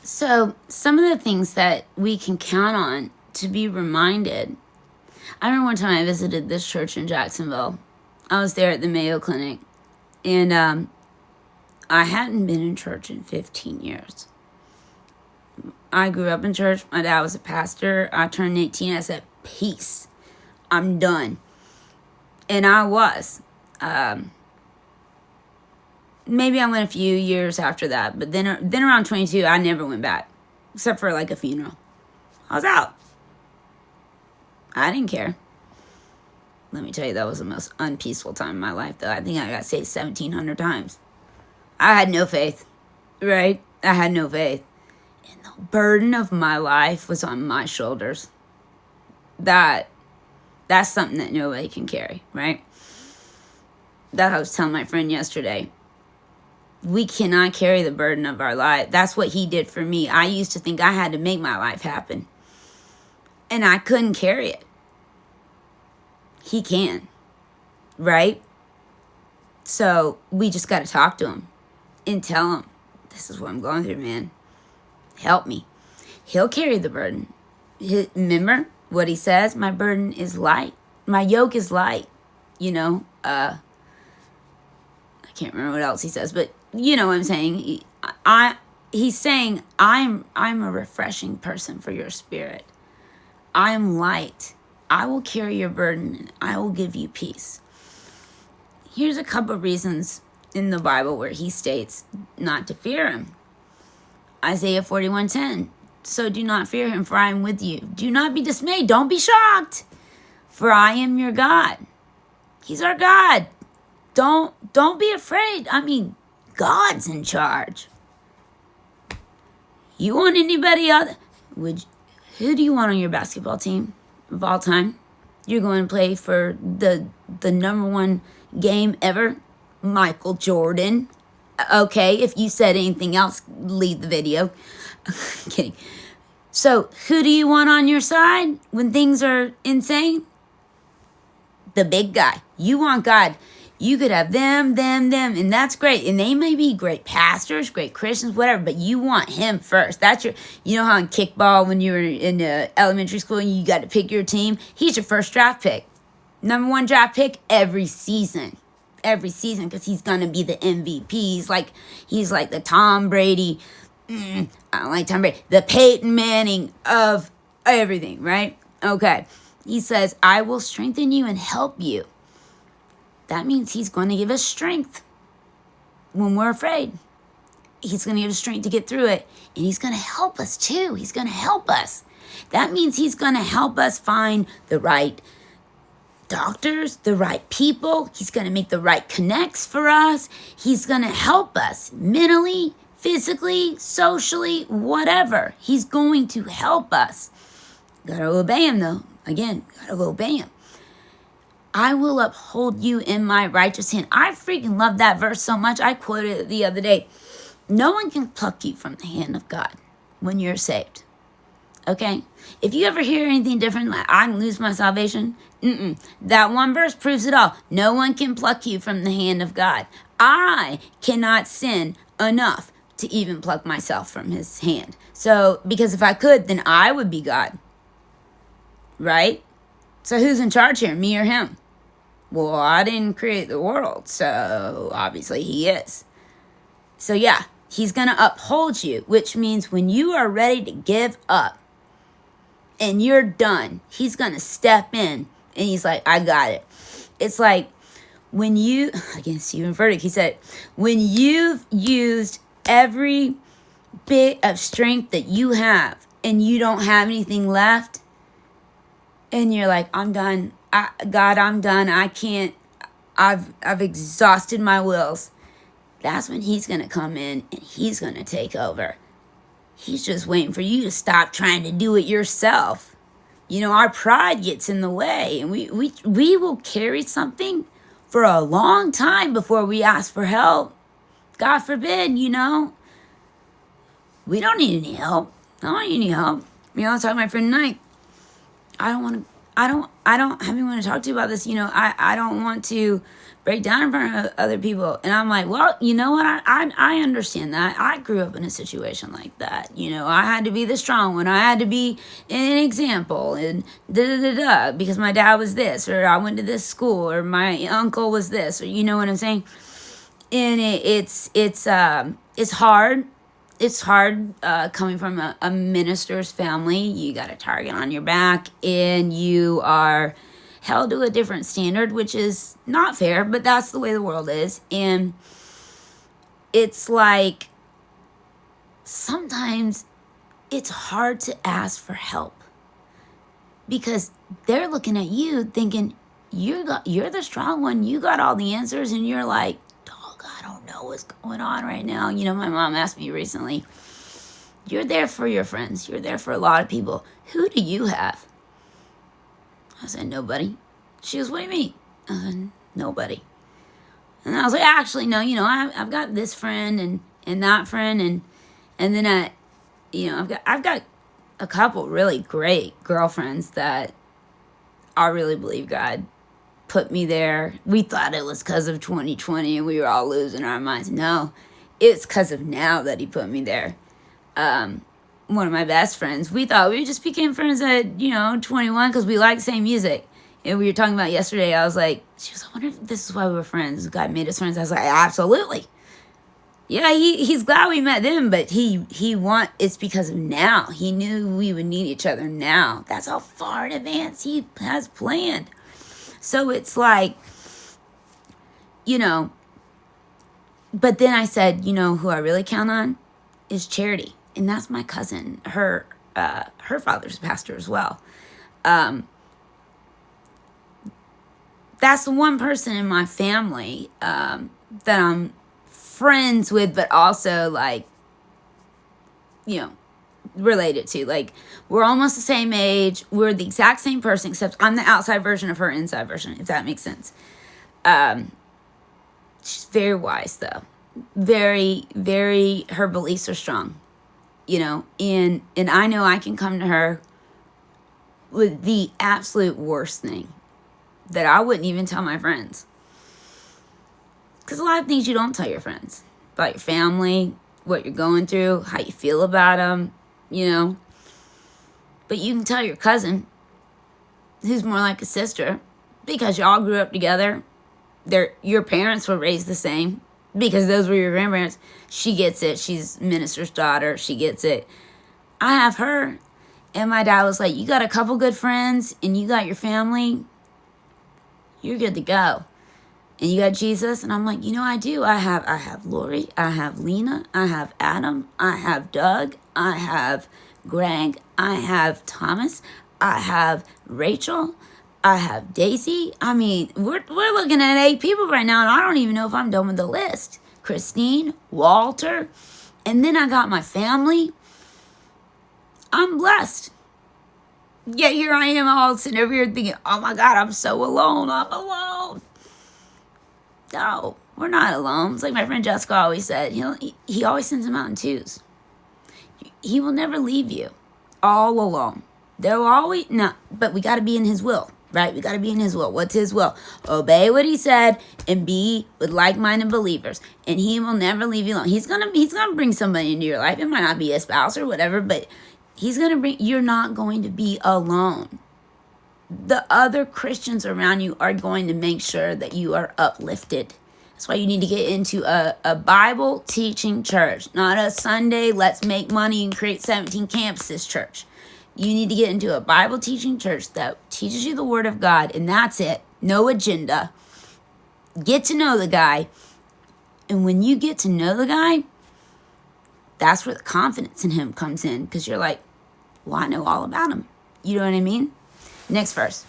So, some of the things that we can count on to be reminded. I remember one time I visited this church in Jacksonville. I was there at the Mayo Clinic, and I hadn't been in church in 15 years. I grew up in church. My dad was a pastor. I turned 18. I said, peace. I'm done. And I was. Maybe I went a few years after that. But then around 22, I never went back. Except for like a funeral. I was out. I didn't care. Let me tell you, that was the most unpeaceful time in my life, though. I think I got saved 1,700 times. I had no faith. Right? I had no faith. And the burden of my life was on my shoulders. That's something that nobody can carry, right? That I was telling my friend yesterday. We cannot carry the burden of our life. That's what he did for me. I used to think I had to make my life happen. And I couldn't carry it. He can, right? So we just got to talk to him and tell him, this is what I'm going through, man. Help me. He'll carry the burden. Remember what he says? My burden is light. My yoke is light. I can't remember what else he says, but you know what I'm saying. He's saying, I'm a refreshing person for your spirit. I am light. I will carry your burden and I will give you peace. Here's a couple reasons in the Bible where he states not to fear him. Isaiah 41:10. So do not fear him, for I am with you. Do not be dismayed. Don't be shocked, for I am your God. He's our God. Don't be afraid. I mean, God's in charge. You want anybody else? Who do you want on your basketball team of all time? You're going to play for the number one game ever? Michael Jordan. Okay, if you said anything else, leave the video. Kidding. So, who do you want on your side when things are insane? The big guy. You want God. You could have them, and that's great. And they may be great pastors, great Christians, whatever, but you want him first. That's you know how in kickball when you were in elementary school and you got to pick your team? He's your first draft pick. Number one draft pick every season. Every season, because he's going to be the MVP. He's like the Tom Brady. I don't like Tom Brady. The Peyton Manning of everything, right? Okay. He says, I will strengthen you and help you. That means he's going to give us strength when we're afraid. He's going to give us strength to get through it. And he's going to help us too. He's going to help us. That means he's going to help us find the right doctors, the right people. He's going to make the right connects for us. He's going to help us mentally, physically, socially, whatever. He's going to help us. Got to obey him though. Again, got to obey him. I will uphold you in my righteous hand. I freaking love that verse so much. I quoted it the other day. No one can pluck you from the hand of God when you're saved. Okay? If you ever hear anything different, like I can lose my salvation, that one verse proves it all. No one can pluck you from the hand of God. I cannot sin enough to even pluck myself from his hand. So, because if I could, then I would be God. Right? So who's in charge here, me or him? Well, I didn't create the world, so obviously he is. So yeah, he's going to uphold you, which means when you are ready to give up and you're done, he's going to step in and he's like, I got it. It's like when you, again, Stephen Furtick, he said, when you've used every bit of strength that you have and you don't have anything left, and you're like, I'm done. God, I'm done. I can't. I've exhausted my wills. That's when he's going to come in and he's going to take over. He's just waiting for you to stop trying to do it yourself. Our pride gets in the way, and we will carry something for a long time before we ask for help. God forbid, we don't need any help. I don't need any help. I was talking to my friend tonight. I don't I don't have anyone to talk to about this. I don't want to break down in front of other people. And I'm like, well, you know what? I understand that. I grew up in a situation like that. I had to be the strong one. I had to be an example and because my dad was this, or I went to this school, or my uncle was this, or you know what I'm saying? And it's hard. It's hard coming from a minister's family. You got a target on your back, and you are held to a different standard, which is not fair, but that's the way the world is. And it's like sometimes it's hard to ask for help because they're looking at you thinking you're the strong one. You got all the answers, and you're like, I don't know what's going on right now. My mom asked me recently, you're there for your friends. You're there for a lot of people. Who do you have? I said, nobody. She goes, what do you mean? I said, nobody. And I was like, actually, no, I've got this friend and that friend. And then I've got a couple really great girlfriends that I really believe God put me there. We thought it was because of 2020 and we were all losing our minds. No, it's because of now that he put me there. One of my best friends, we thought we just became friends at 21 because we like the same music. And we were talking about yesterday. I was like, she was, I wonder if this is why we were friends. God made us friends. I was like, absolutely. Yeah, he's glad we met them, but it's because of now. He knew we would need each other now. That's how far in advance he has planned. So it's like, but then I said, who I really count on is Charity. And that's my cousin. Her father's a pastor as well. That's the one person in my family that I'm friends with, but also related to. Like, we're almost the same age. We're the exact same person, except I'm the outside version of her inside version, if that makes sense. She's very wise, though. Very, very, her beliefs are strong, and I know I can come to her with the absolute worst thing that I wouldn't even tell my friends. Because a lot of things you don't tell your friends about your family, what you're going through, how you feel about them, But you can tell your cousin, who's more like a sister, because y'all grew up together. Your parents were raised the same, because those were your grandparents. She gets it. She's minister's daughter. She gets it. I have her. And my dad was like, you got a couple good friends, and you got your family, you're good to go. And you got Jesus? And I'm like, I do. I have Lori. I have Lena. I have Adam. I have Doug. I have Greg. I have Thomas. I have Rachel. I have Daisy. I mean, we're looking at 8 people right now, and I don't even know if I'm done with the list. Christine, Walter, and then I got my family. I'm blessed. Yet here I am all sitting over here thinking, oh my God, I'm so alone. I'm alone. No, we're not alone. It's like my friend Jessica always said, he always sends them out in twos. He will never leave you all alone. There will always, no, but we got to be in his will, right? We got to be in his will. What's his will? Obey what he said and be with like-minded believers. And he will never leave you alone. He's gonna bring somebody into your life. It might not be a spouse or whatever, but you're not going to be alone. The other Christians around you are going to make sure that you are uplifted. That's why you need to get into a Bible teaching church, not a Sunday, let's make money and create 17 campuses church. You need to get into a Bible teaching church that teaches you the Word of God, and that's it. No agenda. Get to know the guy. And when you get to know the guy, that's where the confidence in him comes in, because you're like, well, I know all about him. You know what I mean? Next verse.